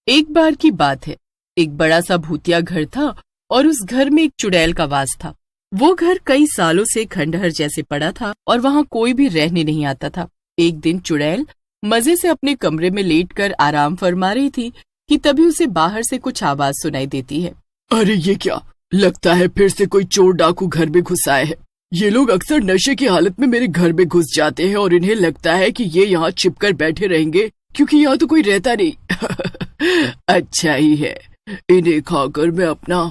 एक बार की बात है, एक बड़ा सा भूतिया घर था और उस घर में एक चुड़ैल का वास था। वो घर कई सालों से खंडहर जैसे पड़ा था और वहाँ कोई भी रहने नहीं आता था। एक दिन चुड़ैल मजे से अपने कमरे में लेटकर आराम फरमा रही थी कि तभी उसे बाहर से कुछ आवाज सुनाई देती है। अरे ये क्या, लगता है फिर से कोई चोर डाकू घर में घुस आए हैं। ये लोग अक्सर नशे की हालत में मेरे घर में घुस जाते हैं और इन्हें लगता है कि ये यहाँ छिपकर बैठे रहेंगे क्योंकि यहाँ तो कोई रहता नहीं। अच्छा ही है, इन्हें खाकर मैं अपना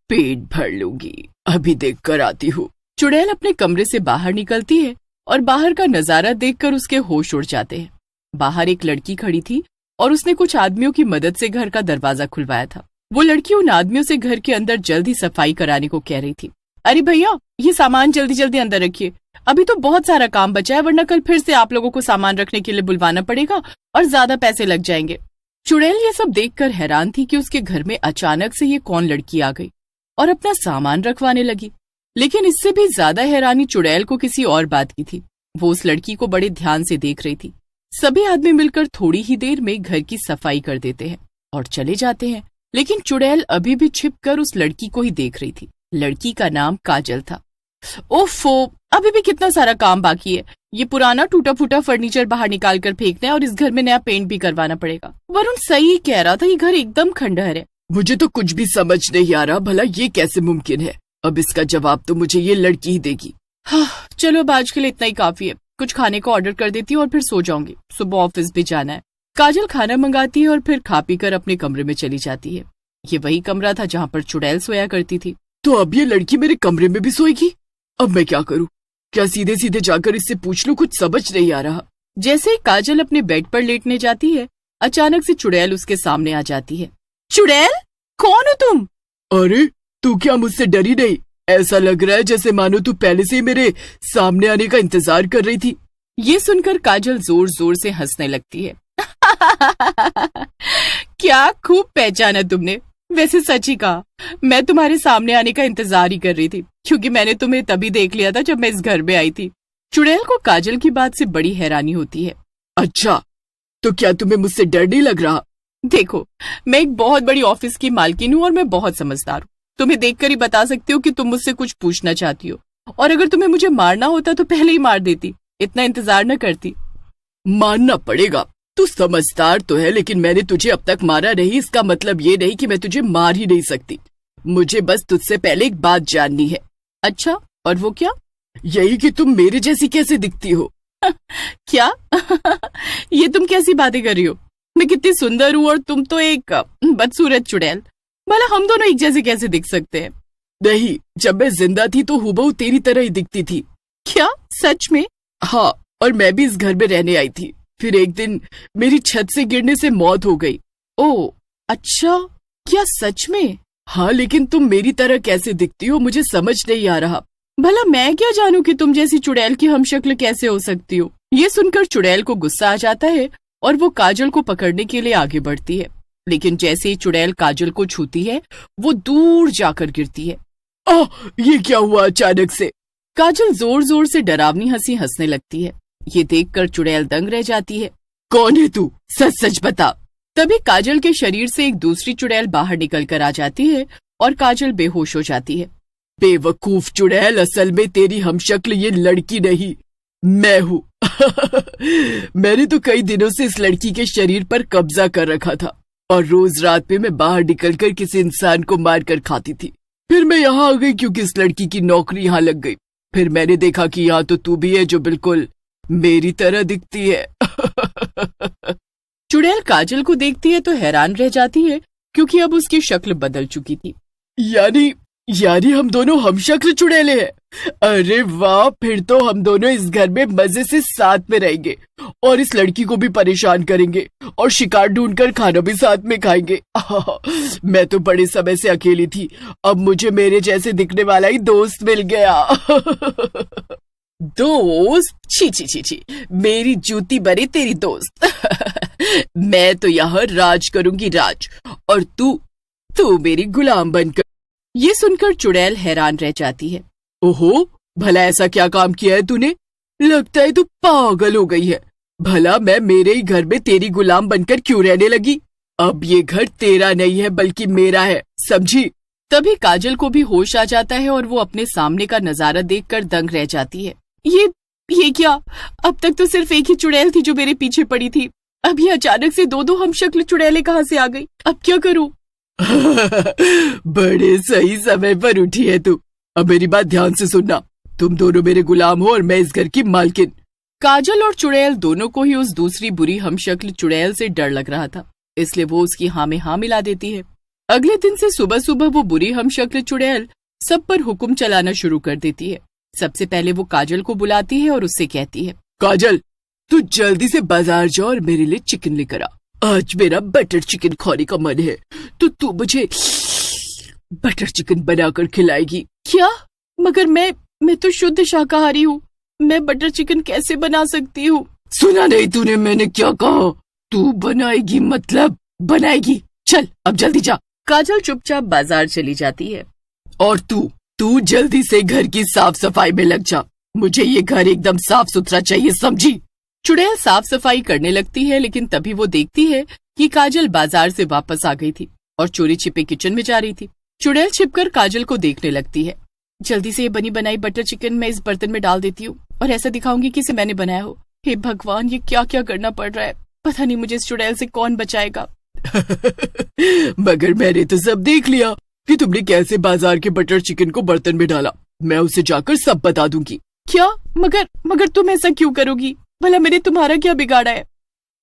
पेट भर लूंगी। अभी देख कर आती हूँ। चुड़ैल अपने कमरे से बाहर निकलती है और बाहर का नजारा देखकर उसके होश उड़ जाते हैं। बाहर एक लड़की खड़ी थी और उसने कुछ आदमियों की मदद से घर का दरवाजा खुलवाया था। वो लड़की उन आदमियों से घर के अंदर जल्दी सफाई कराने को कह रही थी। अरे भैया, ये सामान जल्दी जल्दी अंदर रखिए, अभी तो बहुत सारा काम बचा है, वरना कल फिर से आप लोगों को सामान रखने के लिए बुलवाना पड़ेगा और ज्यादा पैसे लग जाएंगे। चुड़ैल ये सब देखकर हैरान थी कि उसके घर में अचानक से ये कौन लड़की आ गई और अपना सामान रखवाने लगी। लेकिन इससे भी ज्यादा हैरानी चुड़ैल को किसी और बात की थी। वो उस लड़की को बड़े ध्यान से देख रही थी। सभी आदमी मिलकर थोड़ी ही देर में घर की सफाई कर देते हैं और चले जाते हैं, लेकिन चुड़ैल अभी भी छिपकर उस लड़की को ही देख रही थी। लड़की का नाम काजल था। ओफो, अभी भी कितना सारा काम बाकी है। ये पुराना टूटा फूटा फर्नीचर बाहर निकाल कर फेंकना है और इस घर में नया पेंट भी करवाना पड़ेगा। वरुण सही कह रहा था, ये घर एकदम खंडहर है। मुझे तो कुछ भी समझ नहीं आ रहा, भला ये कैसे मुमकिन है। अब इसका जवाब तो मुझे ये लड़की ही देगी। हाँ, चलो अब आज के लिए इतना ही काफी है। कुछ खाने को ऑर्डर कर देती हूँ और फिर सो जाऊंगी, सुबह ऑफिस भी जाना है। काजल खाना मंगाती है और फिर खा पी कर अपने कमरे में चली जाती है। ये वही कमरा था जहाँ पर चुड़ैल सोया करती थी। तो अब ये लड़की मेरे कमरे में भी सोएगी। अब मैं क्या करूँ? क्या सीधे सीधे जाकर इससे पूछ लूं? कुछ समझ नहीं आ रहा। जैसे ही काजल अपने बेड पर लेटने जाती है, अचानक से चुड़ैल उसके सामने आ जाती है। चुड़ैल, कौन हो तुम? अरे तू क्या मुझसे डरी नहीं? ऐसा लग रहा है जैसे मानो तू पहले से ही मेरे सामने आने का इंतजार कर रही थी। ये सुनकर काजल जोर जोर से हंसने लगती है। क्या खूब पहचाना तुमने। वैसे सच ही कहा, मैं तुम्हारे सामने आने का इंतजार ही कर रही थी, क्योंकि मैंने तुम्हें तभी देख लिया था जब मैं इस घर में आई थी। चुड़ैल को काजल की बात से बड़ी हैरानी होती है। अच्छा, तो क्या तुम्हें मुझसे डर नहीं लग रहा? देखो, मैं एक बहुत बड़ी ऑफिस की मालकिन हूँ और मैं बहुत समझदार हूँ। तुम्हें देखकर ही बता सकती हूँ कि तुम मुझसे कुछ पूछना चाहती हो, और अगर तुम्हें मुझे मारना होता तो पहले ही मार देती, इतना इंतजार न करती। मानना पड़ेगा, तू समझदार तो है, लेकिन मैंने तुझे अब तक मारा नहीं। इसका मतलब ये नहीं कि मैं तुझे मार ही नहीं सकती। मुझे बस तुझसे पहले एक बात जाननी है। अच्छा, और वो क्या? यही कि तुम मेरे जैसी कैसे दिखती हो। क्या? ये तुम कैसी बातें कर रही हो? मैं कितनी सुंदर हूँ और तुम तो एक बदसूरत चुड़ैल। भला हम दोनों एक जैसे कैसे दिख सकते हैं? नहीं, जब मैं जिंदा थी तो हुबहू तेरी तरह ही दिखती थी। क्या सच में? हाँ, और मैं भी इस घर में रहने आई थी। फिर एक दिन मेरी छत से गिरने से मौत हो गई। ओह अच्छा, क्या सच में? हाँ, लेकिन तुम मेरी तरह कैसे दिखती हो मुझे समझ नहीं आ रहा। भला मैं क्या जानूं कि तुम जैसी चुड़ैल की हमशक्ल कैसे हो सकती हो। ये सुनकर चुड़ैल को गुस्सा आ जाता है और वो काजल को पकड़ने के लिए आगे बढ़ती है, लेकिन जैसे ही चुड़ैल काजल को छूती है वो दूर जाकर गिरती है। ये क्या हुआ अचानक से? काजल जोर जोर से डरावनी हंसी हंसने लगती है। ये देखकर चुड़ैल दंग रह जाती है। कौन है तू? सच सच बता। तभी काजल के शरीर से एक दूसरी चुड़ैल बाहर निकल कर आ जाती है और काजल बेहोश हो जाती है। बेवकूफ चुड़ैल, असल में तेरी हमशक्ल ये लड़की नहीं, मैं हूँ। मैंने तो कई दिनों से इस लड़की के शरीर पर कब्जा कर रखा था और रोज रात में मैं बाहर निकलकर किसी इंसान को मार कर खाती थी। फिर मैं यहाँ आ गई क्योंकि इस लड़की की नौकरी यहाँ लग गई। फिर मैंने देखा कि यहाँ तो तू भी है जो बिल्कुल मेरी तरह दिखती है। चुड़ैल काजल को देखती है तो हैरान रह जाती है, क्योंकि अब उसकी शक्ल बदल चुकी थी। यानी हम दोनों हमशक्ल चुड़ैले हैं। अरे वाह, फिर तो हम दोनों इस घर में मजे से साथ में रहेंगे और इस लड़की को भी परेशान करेंगे और शिकार ढूंढकर खाना भी साथ में खाएंगे। मैं तो बड़े समय से अकेली थी, अब मुझे मेरे जैसे दिखने वाला ही दोस्त मिल गया। दोस्त? छी छी छी छी, मेरी जूती बने तेरी दोस्त। मैं तो यहाँ राज करूंगी राज, और तू मेरी गुलाम बनकर। ये सुनकर चुड़ैल हैरान रह जाती है। ओहो, भला ऐसा क्या काम किया है तूने? लगता है तू पागल हो गई है। भला मैं मेरे ही घर में तेरी गुलाम बनकर क्यों रहने लगी? अब ये घर तेरा नहीं है बल्कि मेरा है, समझी? तभी काजल को भी होश आ जाता है और वो अपने सामने का नजारा देखकर दंग रह जाती है। ये क्या? अब तक तो सिर्फ एक ही चुड़ैल थी जो मेरे पीछे पड़ी थी, अब ये अचानक से दो हम शक्ल चुड़ैलें कहाँ से आ गई? अब क्या करूं? बड़े सही समय पर उठी है तू। अब मेरी बात ध्यान से सुनना, तुम दोनों मेरे गुलाम हो और मैं इस घर की मालकिन। काजल और चुड़ैल दोनों को ही उस दूसरी बुरी हमशक्ल चुड़ैल से डर लग रहा था, इसलिए वो उसकी हाँ में हाँ मिला देती है। अगले दिन से सुबह सुबह वो बुरी हमशक्ल चुड़ैल सब पर हुक्म चलाना शुरू कर देती है। सबसे पहले वो काजल को बुलाती है और उससे कहती है, काजल, तू जल्दी से बाजार जा और मेरे लिए चिकन लेकर आ। आज मेरा बटर चिकन खाने का मन है, तो तू मुझे बटर चिकन बनाकर खिलाएगी। क्या? मगर मैं तो शुद्ध शाकाहारी हूँ, मैं बटर चिकन कैसे बना सकती हूँ? सुना नहीं तूने मैंने क्या कहा? तू बनाएगी मतलब बनाएगी। चल अब जल्दी जा। काजल चुपचाप बाजार चली जाती है। और तू जल्दी से घर की साफ सफाई में लग जा, मुझे ये घर एकदम साफ सुथरा चाहिए, समझी? चुड़ैल साफ सफाई करने लगती है, लेकिन तभी वो देखती है कि काजल बाजार से वापस आ गई थी और चोरी छिपे किचन में जा रही थी। चुड़ैल छिपकर काजल को देखने लगती है। जल्दी से ये बनी बनाई बटर चिकन मैं इस बर्तन में डाल देती हूँ और ऐसा दिखाऊंगी कि इसे मैंने बनाया हो। हे भगवान, ये क्या क्या करना पड़ रहा है, पता नहीं मुझे इस चुड़ैल से कौन बचाएगा। मगर मैंने तो सब देख लिया कि तुमने कैसे बाजार के बटर चिकन को बर्तन में डाला। मैं उसे जाकर सब बता दूंगी। क्या? मगर तुम ऐसा क्यों करोगी? भला मैंने तुम्हारा क्या बिगाड़ा है?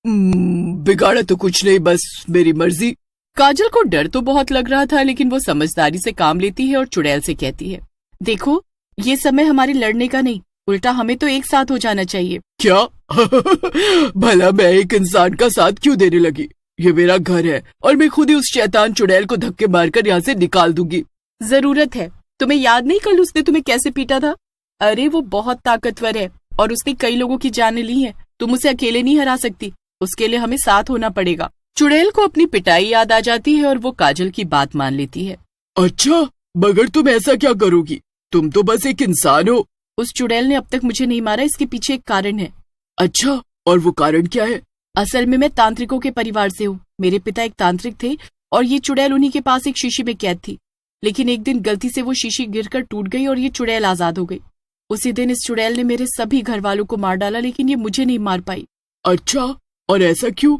बिगाड़ा तो कुछ नहीं, बस मेरी मर्जी। काजल को डर तो बहुत लग रहा था, लेकिन वो समझदारी से काम लेती है और चुड़ैल से कहती है, देखो ये समय हमारे लड़ने का नहीं, उल्टा हमें तो एक साथ हो जाना चाहिए। क्या? भला मैं एक इंसान का साथ क्यों देने लगी? ये मेरा घर है और मैं खुद ही उस शैतान चुड़ैल को धक्के मारकर यहाँ से निकाल दूंगी। जरूरत है। तुम्हें याद नहीं कल उसने तुम्हें कैसे पीटा था? अरे वो बहुत ताकतवर है और उसने कई लोगों की जानें ली हैं। तुम उसे अकेले नहीं हरा सकती, उसके लिए हमें साथ होना पड़ेगा। चुड़ैल को अपनी पिटाई याद आ जाती है और वो काजल की बात मान लेती है। अच्छा, मगर तुम ऐसा क्या करोगी? तुम तो बस एक इंसान हो। उस चुड़ैल ने अब तक मुझे नहीं मारा, इसके पीछे एक कारण है। अच्छा, और वो कारण क्या है? असल में मैं तांत्रिकों के परिवार से हूँ। मेरे पिता एक तांत्रिक थे और ये चुड़ैल उन्हीं के पास एक शीशी में कैद थी, लेकिन एक दिन गलती से वो शीशी गिरकर टूट गई और ये चुड़ैल आजाद हो गई। उसी दिन इस चुड़ैल ने मेरे सभी घर वालों को मार डाला, लेकिन ये मुझे नहीं मार पाई। अच्छा, और ऐसा क्यों?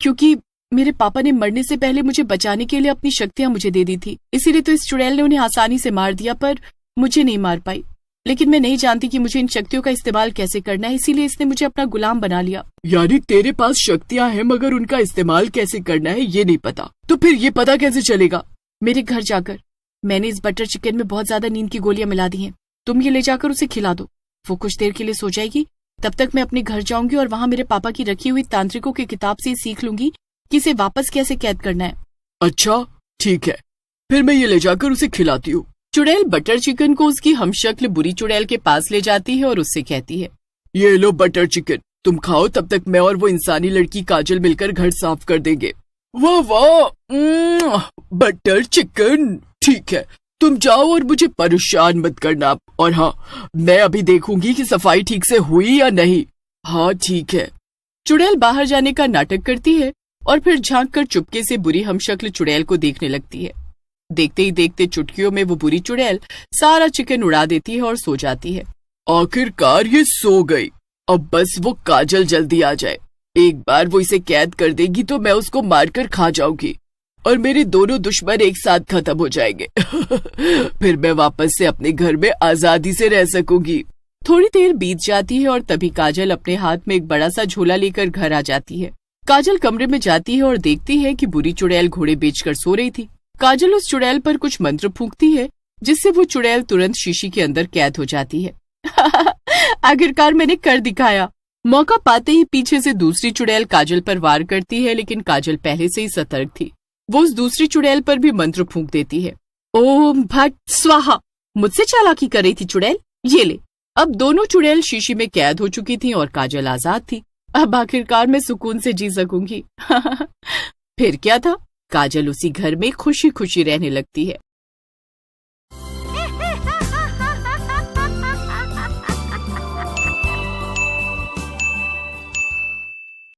क्योंकि मेरे पापा ने मरने से पहले मुझे बचाने के लिए अपनी शक्तियां मुझे दे दी थी, इसीलिए तो इस चुड़ैल ने उन्हें आसानी से मार दिया, पर मुझे नहीं मार पाई। लेकिन मैं नहीं जानती कि मुझे इन शक्तियों का इस्तेमाल कैसे करना है, इसीलिए इसने मुझे अपना गुलाम बना लिया। यानी तेरे पास शक्तियाँ हैं मगर उनका इस्तेमाल कैसे करना है ये नहीं पता, तो फिर ये पता कैसे चलेगा? मेरे घर जाकर मैंने इस बटर चिकन में बहुत ज्यादा नींद की गोलियां मिला दी हैं, तुम ये ले जाकर उसे खिला दो, वो कुछ देर के लिए सो जाएगी। तब तक मैं अपने घर जाऊंगी और वहाँ मेरे पापा की रखी हुई तांत्रिकों की किताब से सीख लूंगी कि इसे वापस कैसे कैद करना है। अच्छा ठीक है, फिर मैं ये ले जाकर उसे खिलाती हूँ। चुड़ैल बटर चिकन को उसकी हमशक्ल बुरी चुड़ैल के पास ले जाती है और उससे कहती है, ये लो बटर चिकन, तुम खाओ, तब तक मैं और वो इंसानी लड़की काजल मिलकर घर साफ कर देंगे। वाह वाह, बटर चिकन। ठीक है, तुम जाओ और मुझे परेशान मत करना। और हाँ, मैं अभी देखूंगी कि सफाई ठीक से हुई या नहीं। हाँ ठीक है। चुड़ैल बाहर जाने का नाटक करती है और फिर झांक कर चुपके से बुरी हमशक्ल चुड़ैल को देखने लगती है। देखते ही देखते चुटकियों में वो बुरी चुड़ैल सारा चिकन उड़ा देती है और सो जाती है। आखिरकार ये सो गई, अब बस वो काजल जल्दी आ जाए। एक बार वो इसे कैद कर देगी तो मैं उसको मारकर खा जाऊंगी और मेरे दोनों दुश्मन एक साथ खत्म हो जाएंगे। फिर मैं वापस से अपने घर में आजादी से रह सकूंगी। थोड़ी देर बीत जाती है और तभी काजल अपने हाथ में एक बड़ा सा झोला लेकर घर आ जाती है। काजल कमरे में जाती है और देखती है कि बुरी चुड़ैल घोड़े बेचकर सो रही थी। काजल उस चुड़ैल पर कुछ मंत्र फूंकती है जिससे वो चुड़ैल तुरंत शीशी के अंदर कैद हो जाती है। आखिरकार मैंने कर दिखाया। मौका पाते ही पीछे से दूसरी चुड़ैल काजल पर वार करती है, लेकिन काजल पहले से ही सतर्क थी। वो उस दूसरी चुड़ैल पर भी मंत्र फूंक देती है। ओम भट स्वाहा, मुझसे चालाकी कर रही थी चुड़ैल, ये ले। अब दोनों चुड़ैल शीशी में कैद हो चुकी थी और काजल आजाद थी। अब आखिरकार मैं सुकून से जी सकूंगी। फिर क्या था, काजल उसी घर में खुशी खुशी रहने लगती है।